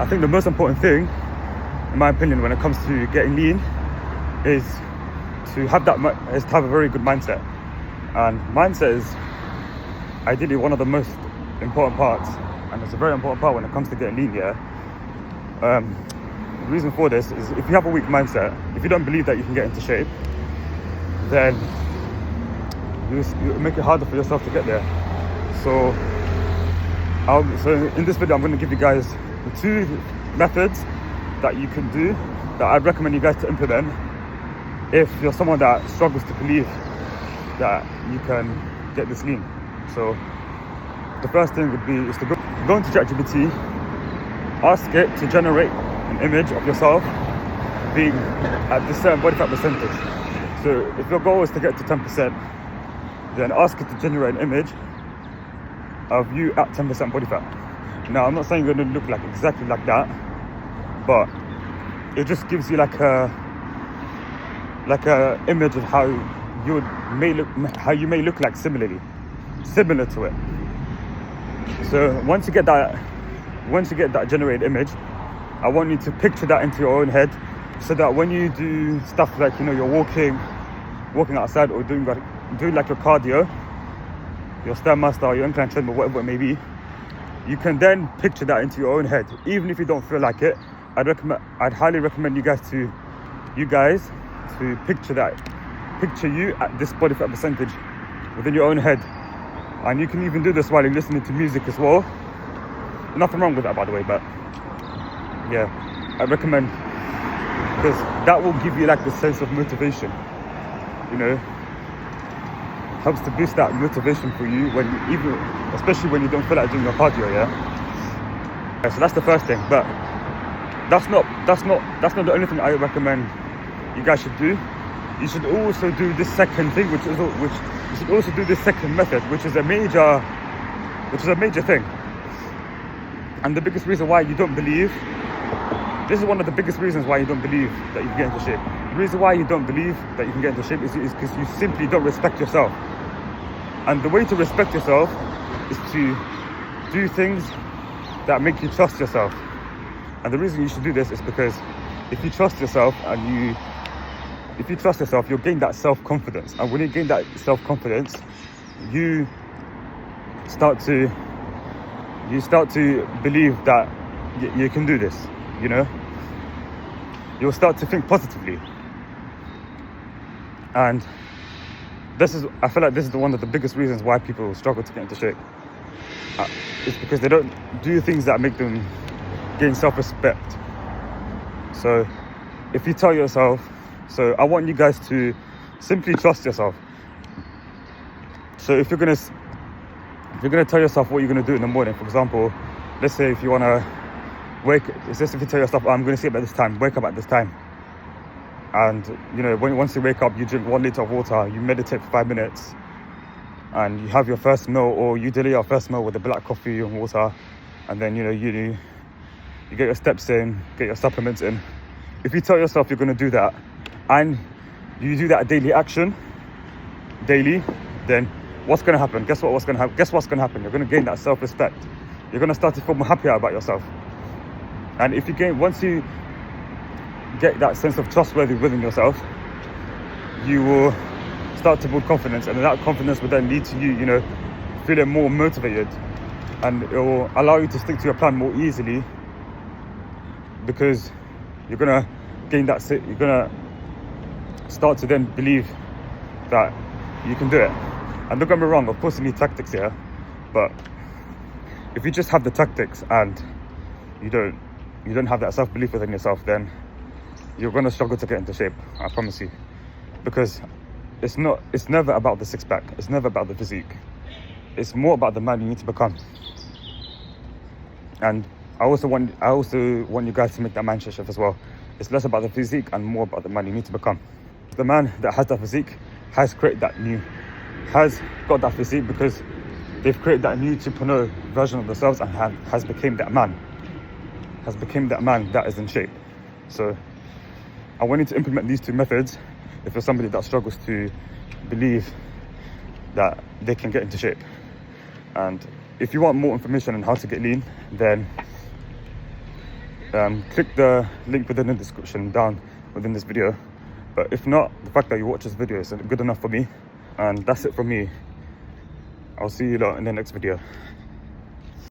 I think the most important thing, in my opinion, when it comes to getting lean, is to have a very good mindset. And mindset is ideally one of the most important parts, and it's a very important part when it comes to getting lean. The reason for this is, if you have a weak mindset, if you don't believe that you can get into shape, then you make it harder for yourself to get there. So in this video, I'm going to give you guys the 2 methods that you can do, that I'd recommend you guys to implement if you're someone that struggles to believe that you can get this lean. So the first thing would be is to go into ChatGPT, ask it to generate an image of yourself being at this certain body fat percentage. So if your goal is to get to 10%, then ask it to generate an image of you at 10% body fat. Now, I'm not saying you're going to look like exactly like that, but it just gives you like a image of how you may look like similar to it. So once you get that generated image, I want you to picture that into your own head, so that when you do stuff like, you're walking outside, or doing like your cardio, your Stairmaster, or your incline treadmill, whatever it may be, you can then picture that into your own head. Even if you don't feel like it, I'd highly recommend you guys to picture you at this body fat percentage within your own head. And you can even do this while you're listening to music as well. Nothing wrong with that, by the way, but yeah, I recommend, because that will give you like the sense of motivation, helps to boost that motivation for you especially when you don't feel like doing your cardio. So that's the first thing, but that's not the only thing I recommend you guys should do. You should also do this second thing, which you should also do this second method, which is a major thing. And the biggest reason why you don't believe, this is one of the biggest reasons why you don't believe that you can get into shape. The reason why you don't believe that you can get into shape is because you simply don't respect yourself. And the way to respect yourself is to do things that make you trust yourself. And the reason you should do this is because if you trust yourself, you'll gain that self-confidence. And when you gain that self-confidence, you start to believe that you can do this, You'll start to think positively. And I feel like this is one of the biggest reasons why people struggle to get into shape. It's because they don't do things that make them gain self-respect. So if you tell yourself, I want you guys to simply trust yourself. So if you're gonna tell yourself what you're gonna do in the morning, for example, let's say if you wanna if you tell yourself, I'm gonna sleep at this time, wake up at this time, and once you wake up, you drink 1 liter of water, you meditate for 5 minutes, and you have your first meal, or you delay your first meal with a black coffee and water, and then you get your steps in, get your supplements in. If you tell yourself you're gonna do that, and you do that daily, then what's gonna happen? Guess what's gonna happen? You're gonna gain that self-respect. You're gonna start to feel more happier about yourself. And once you get that sense of trustworthy within yourself, you will start to build confidence, and that confidence will then lead to you, feeling more motivated, and it will allow you to stick to your plan more easily, because you're gonna gain that. You're gonna start to then believe that you can do it. And don't get me wrong, of course you need tactics here, but if you just have the tactics and you don't have that self-belief within yourself, then you're going to struggle to get into shape, I promise you. Because it's never about the six-pack, it's never about the physique. It's more about the man you need to become. And I also want you guys to make that mindset shift as well. It's less about the physique and more about the man you need to become. The man that has that physique has got that physique because they've created that new 2.0 version of themselves and has become that man that is in shape. So I want you to implement these 2 methods if you're somebody that struggles to believe that they can get into shape. And if you want more information on how to get lean, then click the link within the description down within this video. But if not, the fact that you watch this video is good enough for me. And that's it from me. I'll see you lot in the next video.